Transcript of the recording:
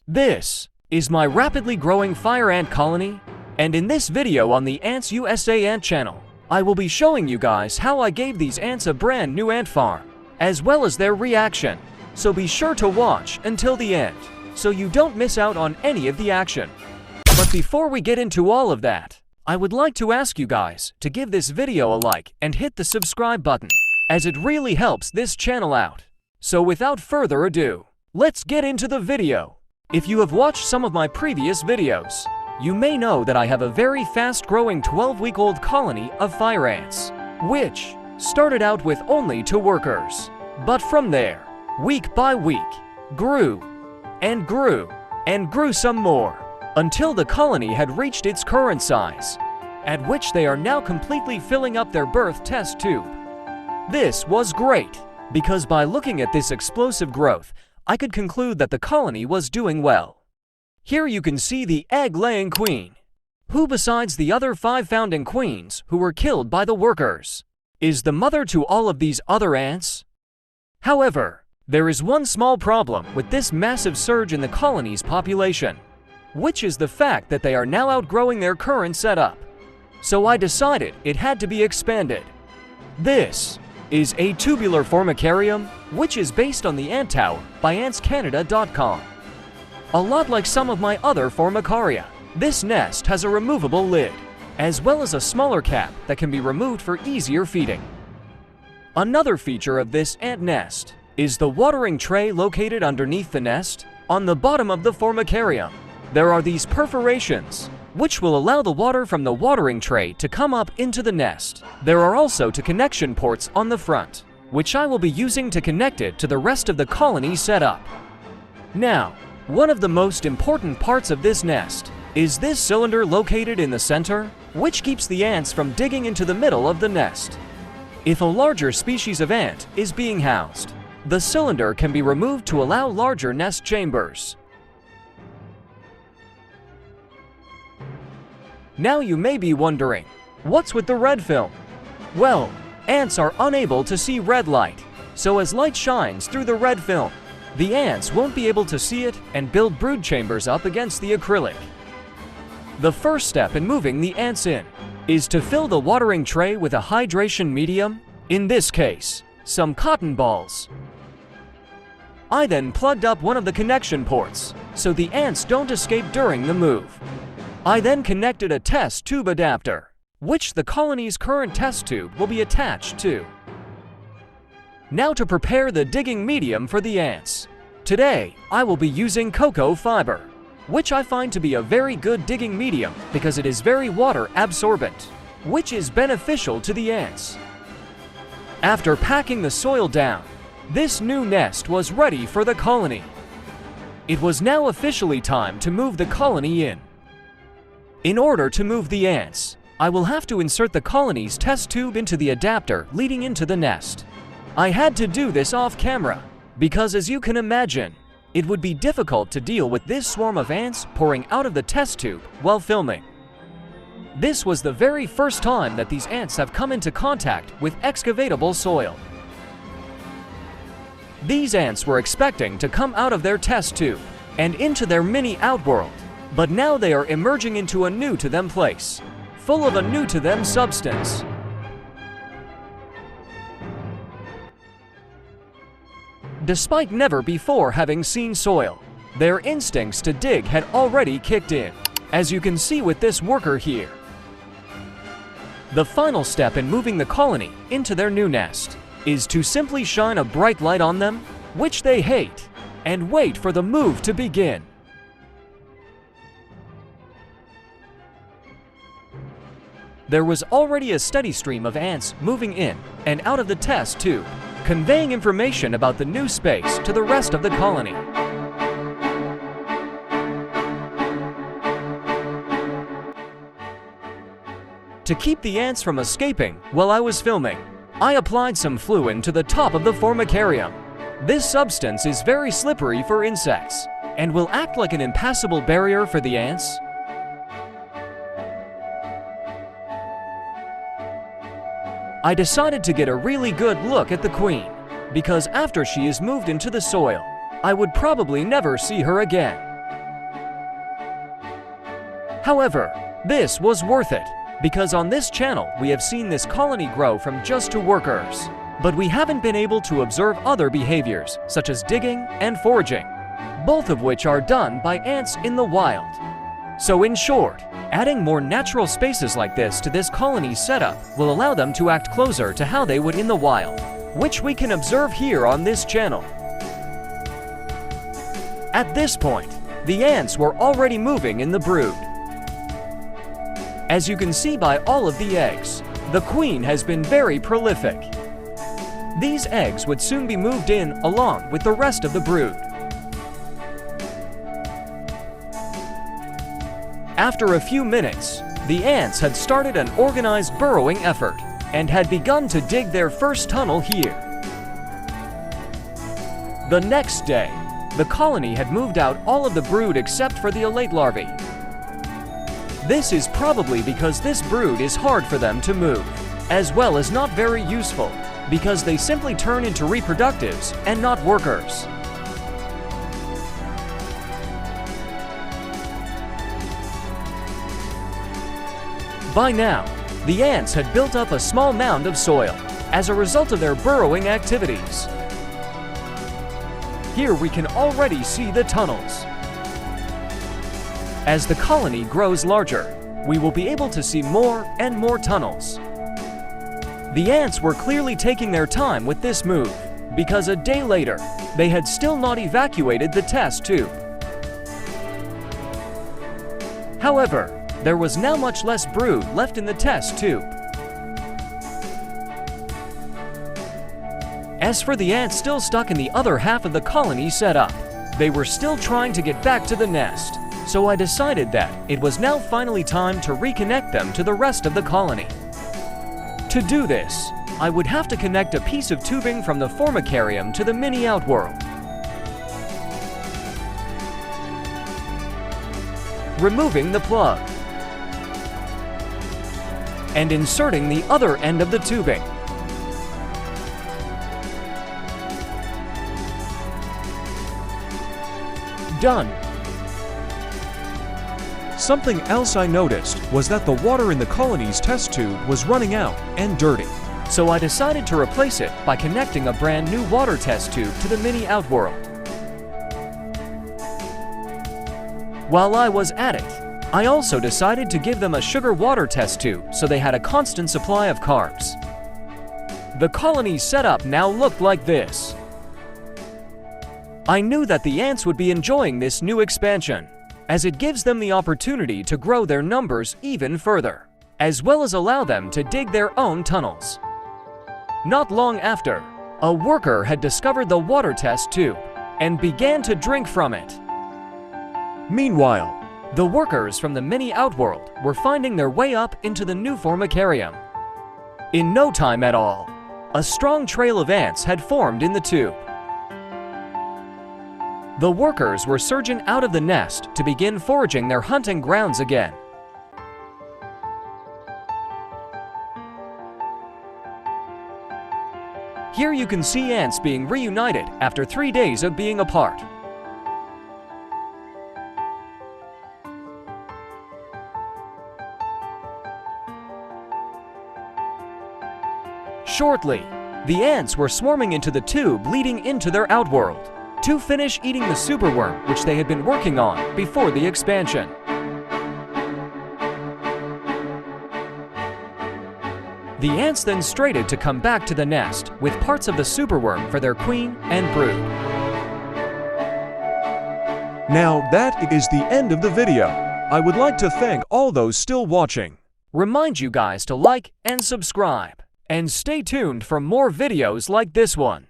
This is my rapidly growing fire ant colony, and in this video on the Ants USA Ant channel, I will be showing you guys how I gave these ants a brand new ant farm, as well as their reaction. So be sure to watch until the end, so you don't miss out on any of the action. But before we get into all of that, I would like to ask you guys to give this video a like and hit the subscribe button, as it really helps this channel out. So without further ado, let's get into the video. If you have watched some of my previous videos, you may know that I have a very fast-growing 12-week-old colony of fire ants, which started out with only 2 workers. But from there, week by week, grew and grew and grew some more, until the colony had reached its current size, at which they are now completely filling up their birth test tube. This was great, because by looking at this explosive growth, I could conclude that the colony was doing well. Here you can see the egg-laying queen, who besides the other 5 founding queens who were killed by the workers, is the mother to all of these other ants. However, there is one small problem with this massive surge in the colony's population, which is the fact that they are now outgrowing their current setup. So I decided it had to be expanded. This is a tubular formicarium, which is based on the Ant Tower by AntsCanada.com. A lot like some of my other formicaria, this nest has a removable lid, as well as a smaller cap that can be removed for easier feeding. Another feature of this ant nest is the watering tray located underneath the nest. On the bottom of the formicarium, there are these perforations, which will allow the water from the watering tray to come up into the nest. There are also 2 connection ports on the front, which I will be using to connect it to the rest of the colony setup. Now, one of the most important parts of this nest is this cylinder located in the center, which keeps the ants from digging into the middle of the nest. If a larger species of ant is being housed, the cylinder can be removed to allow larger nest chambers. Now you may be wondering, what's with the red film? Well, ants are unable to see red light, so as light shines through the red film, the ants won't be able to see it and build brood chambers up against the acrylic. The first step in moving the ants in is to fill the watering tray with a hydration medium, in this case, some cotton balls. I then plugged up one of the connection ports, so the ants don't escape during the move. I then connected a test tube adapter, which the colony's current test tube will be attached to. Now to prepare the digging medium for the ants. Today, I will be using cocoa fiber, which I find to be a very good digging medium because it is very water absorbent, which is beneficial to the ants. After packing the soil down, this new nest was ready for the colony. It was now officially time to move the colony in. In order to move the ants, I will have to insert the colony's test tube into the adapter leading into the nest. I had to do this off camera, because as you can imagine, it would be difficult to deal with this swarm of ants pouring out of the test tube while filming. This was the very first time that these ants have come into contact with excavatable soil. These ants were expecting to come out of their test tube and into their mini outworld, but now they are emerging into a new-to-them place, full of a new-to-them substance. Despite never before having seen soil, their instincts to dig had already kicked in, as you can see with this worker here. The final step in moving the colony into their new nest is to simply shine a bright light on them, which they hate, and wait for the move to begin. There was already a steady stream of ants moving in and out of the test tube, conveying information about the new space to the rest of the colony. To keep the ants from escaping while I was filming, I applied some fluid to the top of the formicarium. This substance is very slippery for insects and will act like an impassable barrier for the ants. I decided to get a really good look at the queen, because after she is moved into the soil, I would probably never see her again. However, this was worth it, because on this channel we have seen this colony grow from just 2 workers. But we haven't been able to observe other behaviors, such as digging and foraging, both of which are done by ants in the wild. So in short, adding more natural spaces like this to this colony setup will allow them to act closer to how they would in the wild, which we can observe here on this channel. At this point, the ants were already moving in the brood. As you can see by all of the eggs, the queen has been very prolific. These eggs would soon be moved in along with the rest of the brood. After a few minutes, the ants had started an organized burrowing effort and had begun to dig their first tunnel here. The next day, the colony had moved out all of the brood except for the elate larvae. This is probably because this brood is hard for them to move, as well as not very useful, because they simply turn into reproductives and not workers. By now, the ants had built up a small mound of soil as a result of their burrowing activities. Here we can already see the tunnels. As the colony grows larger, we will be able to see more and more tunnels. The ants were clearly taking their time with this move, because a day later, they had still not evacuated the test tube. However, there was now much less brood left in the test tube. As for the ants still stuck in the other half of the colony setup, they were still trying to get back to the nest, so I decided that it was now finally time to reconnect them to the rest of the colony. To do this, I would have to connect a piece of tubing from the formicarium to the mini outworld. Removing the plug and inserting the other end of the tubing. Done. Something else I noticed was that the water in the colony's test tube was running out and dirty. So I decided to replace it by connecting a brand new water test tube to the mini outworld. While I was at it, I also decided to give them a sugar water test tube so they had a constant supply of carbs. The colony's setup now looked like this. I knew that the ants would be enjoying this new expansion, as it gives them the opportunity to grow their numbers even further, as well as allow them to dig their own tunnels. Not long after, a worker had discovered the water test tube and began to drink from it. Meanwhile, the workers from the mini outworld were finding their way up into the new formicarium. In no time at all, a strong trail of ants had formed in the tube. The workers were surging out of the nest to begin foraging their hunting grounds again. Here you can see ants being reunited after 3 days of being apart. Shortly, the ants were swarming into the tube leading into their outworld to finish eating the superworm which they had been working on before the expansion. The ants then straighted to come back to the nest with parts of the superworm for their queen and brood. now that is the end of the video. I would like to thank all those still watching. Remind you guys to like and subscribe, and stay tuned for more videos like this one.